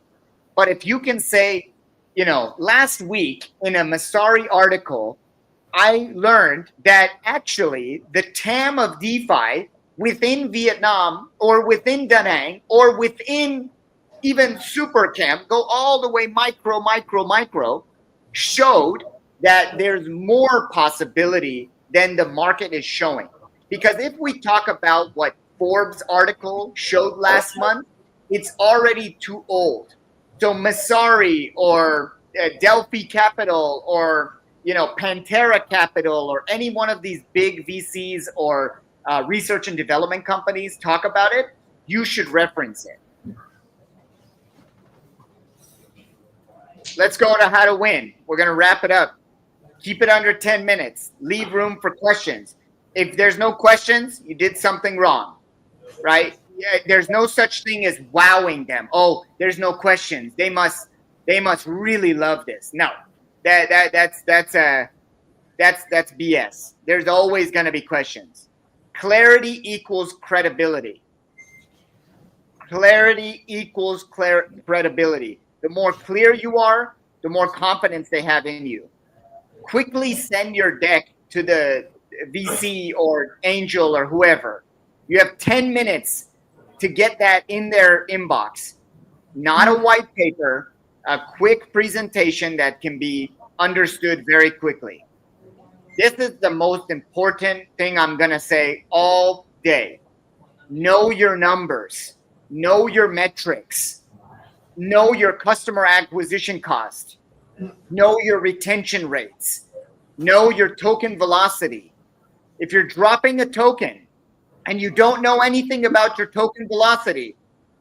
But if you can say, last week in a Masari article, I learned that actually the TAM of DeFi within Vietnam or within Da Nang or within even SuperCamp, go all the way micro, showed that there's more possibility than the market is showing. Because if we talk about what Forbes article showed last month, it's already too old. So Masari or Delphi Capital or Pantera Capital or any one of these big VCs or research and development companies talk about it, you should reference it. Let's go to how to win. We're going to wrap it up. Keep it under 10 minutes. Leave room for questions. If there's no questions, you did something wrong, right? There's no such thing as wowing them. Oh, there's no questions. They must really love this. No, that's BS. There's always going to be questions. Clarity equals credibility. Clarity equals credibility. The more clear you are, the more confidence they have in you. Quickly send your deck to the VC or angel or whoever. You have 10 minutes to get that in their inbox. Not a white paper, a quick presentation that can be understood very quickly. This is the most important thing I'm going to say all day. Know your numbers. Know your metrics. Know your customer acquisition cost. Know your retention rates. Know your token velocity. If you're dropping a token and you don't know anything about your token velocity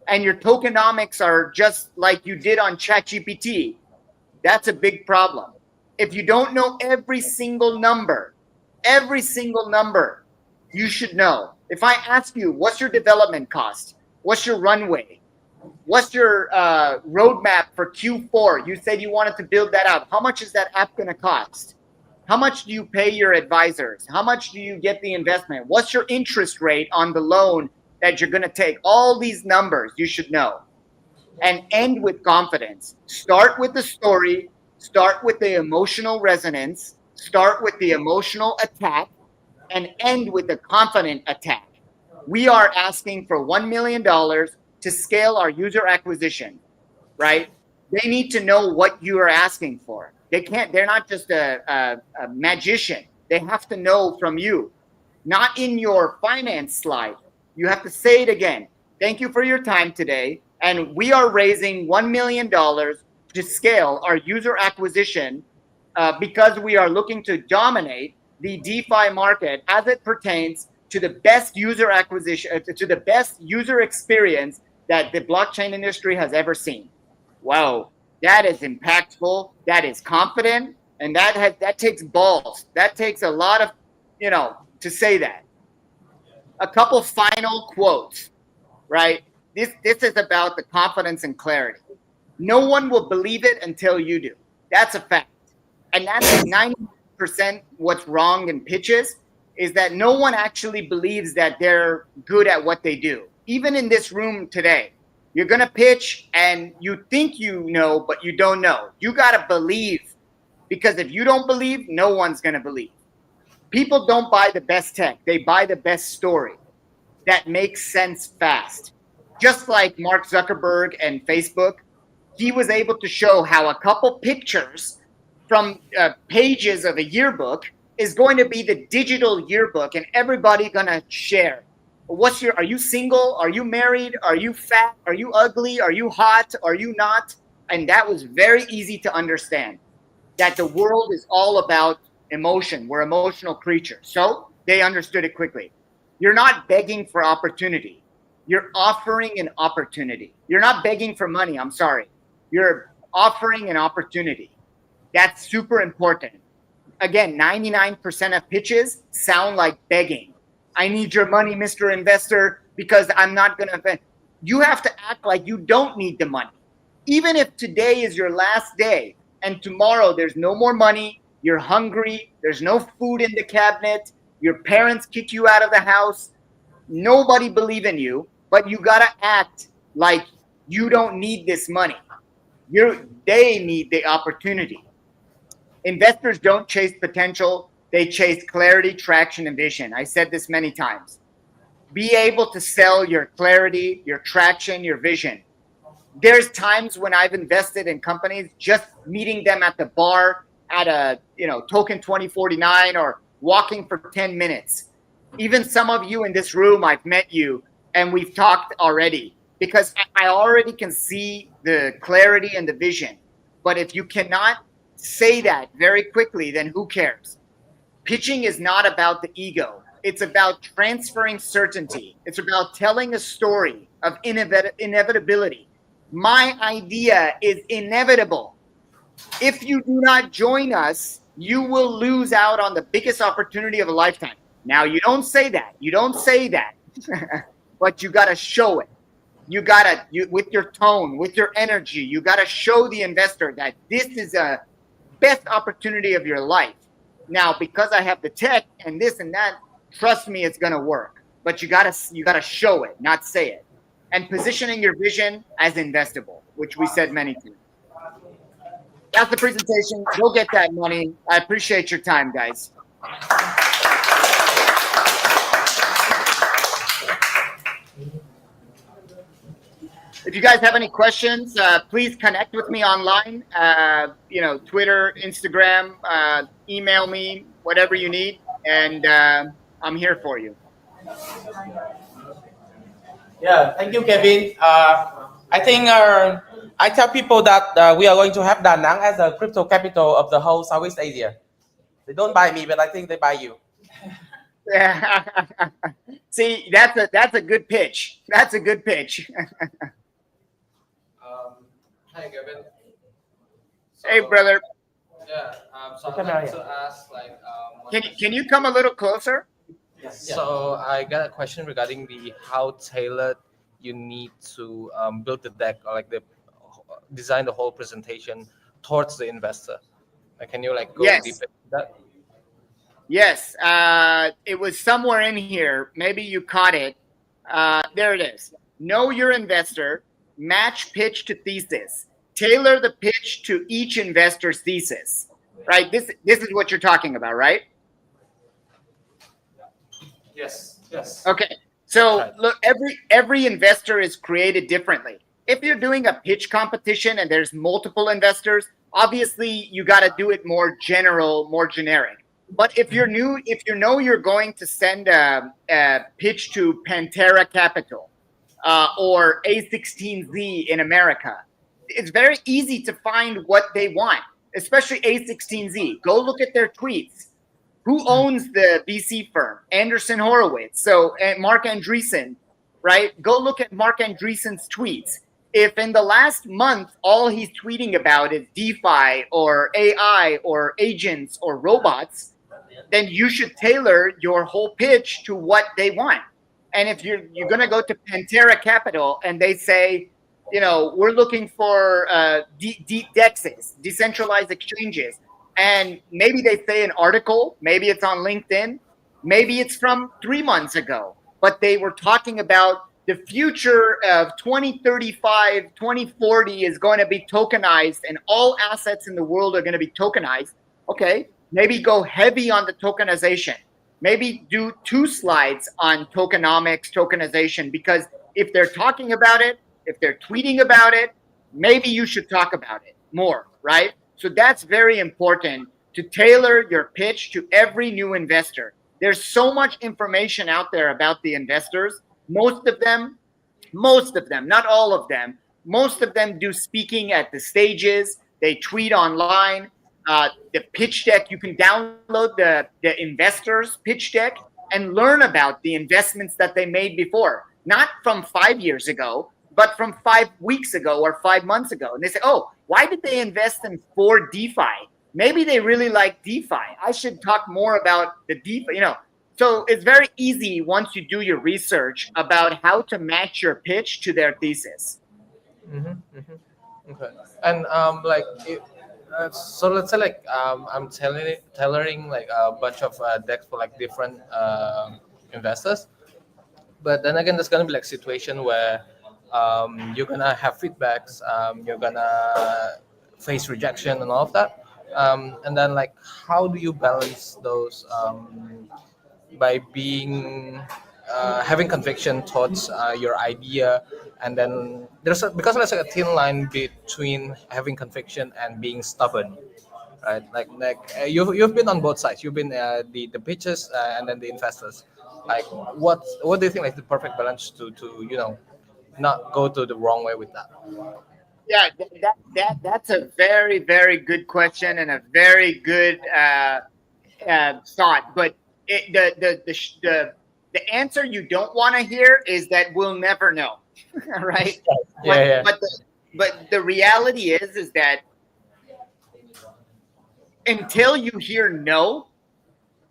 and your tokenomics are just like you did on ChatGPT, that's a big problem. If you don't know every single number, you should know. If I ask you, what's your development cost? What's your runway? What's your roadmap for Q4? You said you wanted to build that out. How much is that app going to cost? How much do you pay your advisors? How much do you get the investment? What's your interest rate on the loan that you're going to take? All these numbers you should know. And end with confidence. Start with the story. Start with the emotional resonance. Start with the emotional attack. and end with a confident attack. We are asking for $1 million to scale our user acquisition, right? They need to know what you are asking for. They're not just a magician. They have to know from you, not in your finance slide. You have to say it again. Thank you for your time today. And we are raising $1 million to scale our user acquisition because we are looking to dominate the DeFi market as it pertains to the best user acquisition, to the best user experience that the blockchain industry has ever seen. Wow, that is impactful. That is confident, and that takes balls. That takes a lot of, to say that. A couple final quotes, right? This is about the confidence and clarity. No one will believe it until you do. That's a fact. And that's 90% what's wrong in pitches, is that no one actually believes that they're good at what they do. Even in this room today, you're going to pitch and you think you know, but you don't know. You got to believe, because if you don't believe, no one's going to believe. People don't buy the best tech. They buy the best story that makes sense fast. Just like Mark Zuckerberg and Facebook, he was able to show how a couple pictures from pages of a yearbook is going to be the digital yearbook, and everybody gonna share. Are you single? Are you married? Are you fat? Are you ugly? Are you hot? Are you not? And that was very easy to understand, that the world is all about emotion. We're emotional creatures. So they understood it quickly. You're not begging for opportunity. You're offering an opportunity. You're not begging for money. I'm sorry. You're offering an opportunity. That's super important. Again, 99% of pitches sound like begging. I need your money, Mr. Investor, because I'm not going to. You have to act like you don't need the money. Even if today is your last day and tomorrow there's no more money, you're hungry, there's no food in the cabinet, your parents kick you out of the house, nobody believe in you, but you got to act like you don't need this money. They need the opportunity. Investors don't chase potential. They chase clarity, traction, and vision. I said this many times. Be able to sell your clarity, your traction, your vision. There's times when I've invested in companies, just meeting them at the bar at a token 2049 or walking for 10 minutes. Even some of you in this room, I've met you and we've talked already, because I already can see the clarity and the vision. But if you cannot say that very quickly, then who cares? Pitching is not about the ego. It's about transferring certainty. It's about telling a story of inevitability. My idea is inevitable. If you do not join us, you will lose out on the biggest opportunity of a lifetime. Now, you don't say that. You don't say that. But you got to show it. You got to, with your tone, with your energy, you got to show the investor that this is a best opportunity of your life. Now, because I have the tech and this and that, trust me, it's going to work. But you got to show it, not say it. And positioning your vision as investable, which we said many times. That's the presentation. Go get that money. I appreciate your time, guys. If you guys have any questions, please connect with me online. Twitter, Instagram, email me, whatever you need, and I'm here for you. Yeah, thank you, Kevin. I think I tell people that we are going to have Da Nang as the crypto capital of the whole Southeast Asia. They don't buy me, but I think they buy you. See, that's a good pitch. That's a good pitch. Hi, Kevin. Hey, brother. Yeah. So I'd like to ask, Can you come a little closer? So I got a question regarding how tailored you need to build the deck, or design the whole presentation towards the investor. Can you go Yes. deep into that? Yes. It was somewhere in here. Maybe you caught it. There it is. Know your investor. Match pitch to thesis. Tailor the pitch to each investor's thesis. Right. This is what you're talking about, right? Yes. Okay. So Right. look, every investor is created differently. If you're doing a pitch competition and there's multiple investors, obviously you got to do it more general, more generic. But if you're new, if you know you're going to send a pitch to Pantera Capital or A16Z in America, it's very easy to find what they want, especially A16Z. Go look at their tweets. Who owns the VC firm? Anderson Horowitz. So Mark Andreessen, right? Go look at Mark Andreessen's tweets. If in the last month all he's tweeting about is DeFi or AI or agents or robots, then you should tailor your whole pitch to what they want. And if you're going to go to Pantera Capital and they say, we're looking for DEXs, decentralized exchanges, and maybe they say an article, maybe it's on LinkedIn, maybe it's from 3 months ago, but they were talking about the future of 2035, 2040 is going to be tokenized and all assets in the world are going to be tokenized. Okay, maybe go heavy on the tokenization. Maybe do 2 slides on tokenomics, tokenization, because if they're talking about it, if they're tweeting about it, maybe you should talk about it more, right? So that's very important, to tailor your pitch to every new investor. There's so much information out there about the investors. Most of them, not all of them, most of them do speaking at the stages. They tweet online. The pitch deck, you can download the investors pitch deck and learn about the investments that they made before, not from 5 years ago, but from 5 weeks ago or 5 months ago. And they say, oh, why did they invest in 4 DeFi? Maybe they really like DeFi. I should talk more about the DeFi, So it's very easy once you do your research about how to match your pitch to their thesis. Okay. And so let's say I'm tailoring like a bunch of decks for like different investors, but then again there's gonna be like situation where you're gonna have feedbacks, you're gonna face rejection and all of that, and then like how do you balance those by being having conviction towards your idea, and then because there's like a thin line between having conviction and being stubborn, right? You've been on both sides. You've been the pitches and then the investors. Like what do you think like the perfect balance to not go to the wrong way with that? Yeah, that's a very, very good question and a very good thought. But the answer you don't want to hear is that we'll never know, right? Yeah. But the reality is that until you hear no,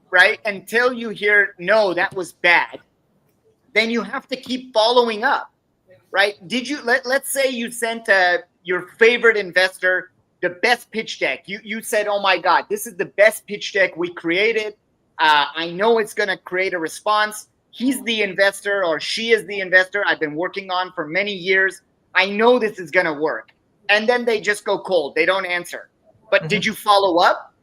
right? Until you hear no, that was bad, then you have to keep following up, right? Did you let's say you sent your favorite investor the best pitch deck. You said, oh my God, this is the best pitch deck we created. I know it's going to create a response. He's the investor or she is the investor I've been working on for many years. I know this is going to work. And then they just go cold. They don't answer. But did you follow up?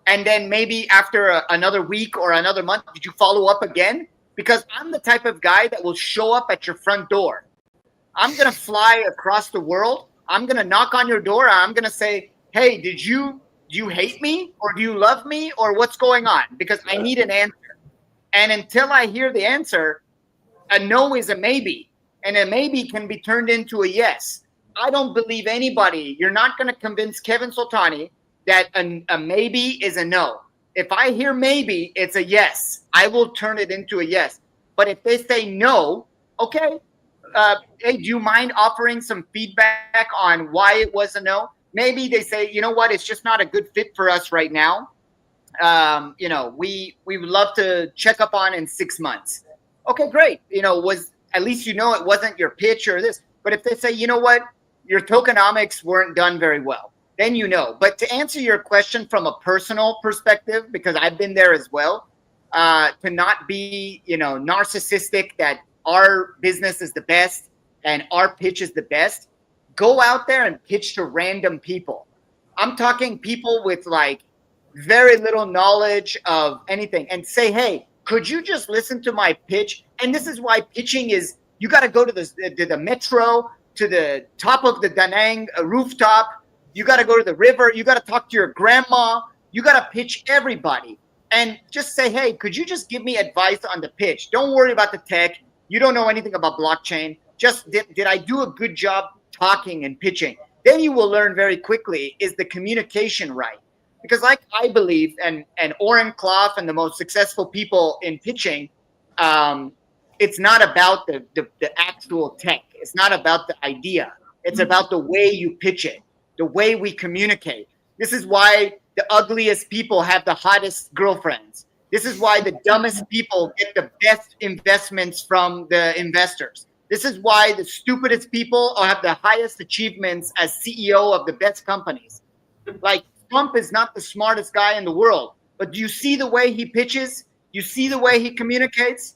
And then maybe after another week or another month, did you follow up again? Because I'm the type of guy that will show up at your front door. I'm going to fly across the world. I'm going to knock on your door. I'm going to say, hey, do you hate me or do you love me or what's going on? Because I need an answer. And until I hear the answer, a no is a maybe. And a maybe can be turned into a yes. I don't believe anybody. You're not going to convince Kevin Soltani that a maybe is a no. If I hear maybe, it's a yes. I will turn it into a yes. But if they say no, okay, hey, do you mind offering some feedback on why it was a no? Maybe they say, you know what, it's just not a good fit for us right now. We would love to check up on in 6 months. Okay, great. Was at least it wasn't your pitch or this. But if they say, you know what, your tokenomics weren't done very well, then you know. But to answer your question from a personal perspective, because I've been there as well, to not be, narcissistic that our business is the best and our pitch is the best, go out there and pitch to random people. I'm talking people with like very little knowledge of anything and say, hey, could you just listen to my pitch? And this is why pitching is, you got to go to the metro, to the top of the Da Nang rooftop. You got to go to the river. You got to talk to your grandma. You got to pitch everybody and just say, hey, could you just give me advice on the pitch? Don't worry about the tech. You don't know anything about blockchain. Just did I do a good job talking and pitching? Then you will learn very quickly, is the communication right? Because like I believe, and Oren Clough and the most successful people in pitching, it's not about the actual tech. It's not about the idea. It's about the way you pitch it, the way we communicate. This is why the ugliest people have the hottest girlfriends. This is why the dumbest people get the best investments from the investors. This is why the stupidest people have the highest achievements as CEO of the best companies. Like, Trump is not the smartest guy in the world, but do you see the way he pitches? You see the way he communicates?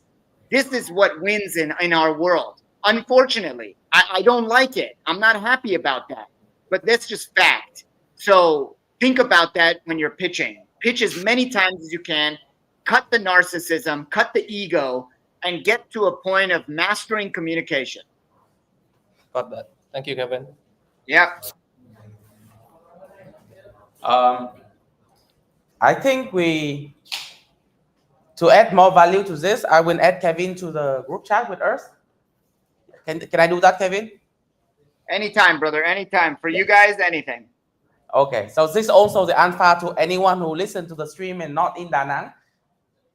This is what wins in our world. Unfortunately, I don't like it. I'm not happy about that, but that's just fact. So think about that when you're pitching. Pitch as many times as you can, cut the narcissism, cut the ego, and get to a point of mastering communication. Got that. Thank you, Kevin. Yeah. I think to add more value to this, I will add Kevin to the group chat with us. Can I do that, Kevin? Anytime, brother. Anytime. For you guys, anything. Okay. So this is also the alpha to anyone who listens to the stream and not in Da Nang.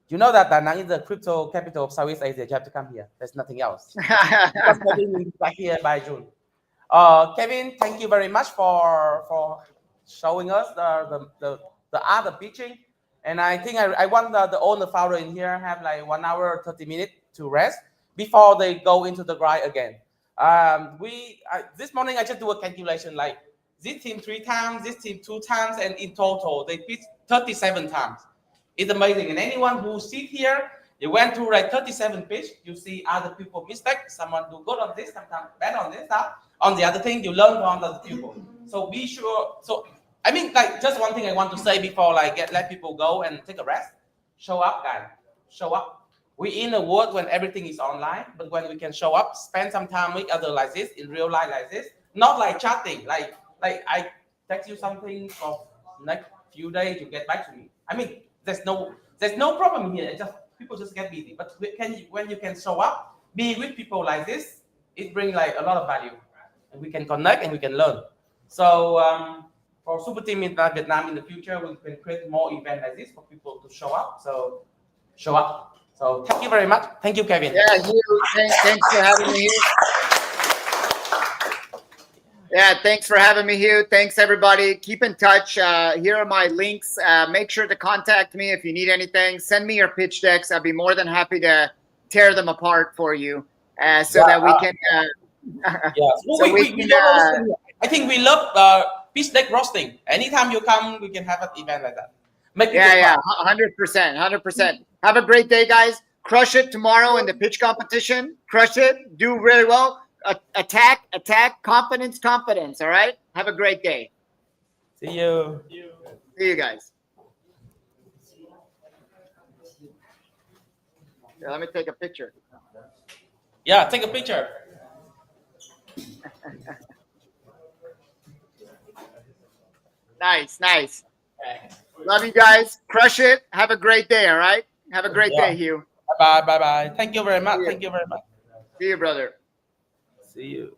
You know that Da Nang is the crypto capital of Southeast Asia. You have to come here. There's nothing else. Because Kevin will be back here by June. Kevin, thank you very much for showing us the art of pitching. And I think I want the owner founder in here have like 1 hour 30 minutes to rest before they go into the grind again. This morning I just do a calculation, like this team 3 times, this team 2 times, and in total they pitch 37 times. It's amazing. And anyone who sit here, you went through like 37 pitch, you see other people mistake, someone do good on this, sometimes bad on this stuff. On the other thing, you learn from other people. So be sure. So I mean, like, just one thing I want to say before let people go and take a rest. Show up, guys. Show up. We're in a world when everything is online, but when we can show up, spend some time with others like this, in real life like this, not like chatting. Like I text you something for next few days, you get back to me. I mean, there's no problem here. People just get busy. But when you can show up, be with people like this, it brings like a lot of value, and we can connect and we can learn. So for Super Team in Vietnam in the future, we can create more events like this for people to show up. So show up. So thank you very much. Thank you, Kevin. Yeah, thanks for having me here. Yeah, thanks for having me here. Thanks, everybody. Keep in touch. Here are my links. Make sure to contact me if you need anything. Send me your pitch decks. I'd be more than happy to tear them apart for you that we can... I think we love pitch deck roasting. Anytime you come, we can have an event like that. 100%. Have a great day, guys. Crush it tomorrow in the pitch competition. Crush it. Do really well. Attack. Confidence. All right. Have a great day. See you. See you guys. Here, let me take a picture. Yeah, take a picture. Nice. Love you guys. Crush it. Have a great day. All right. Have a great day, Hugh. Bye. Thank you very much. See you, brother. See you.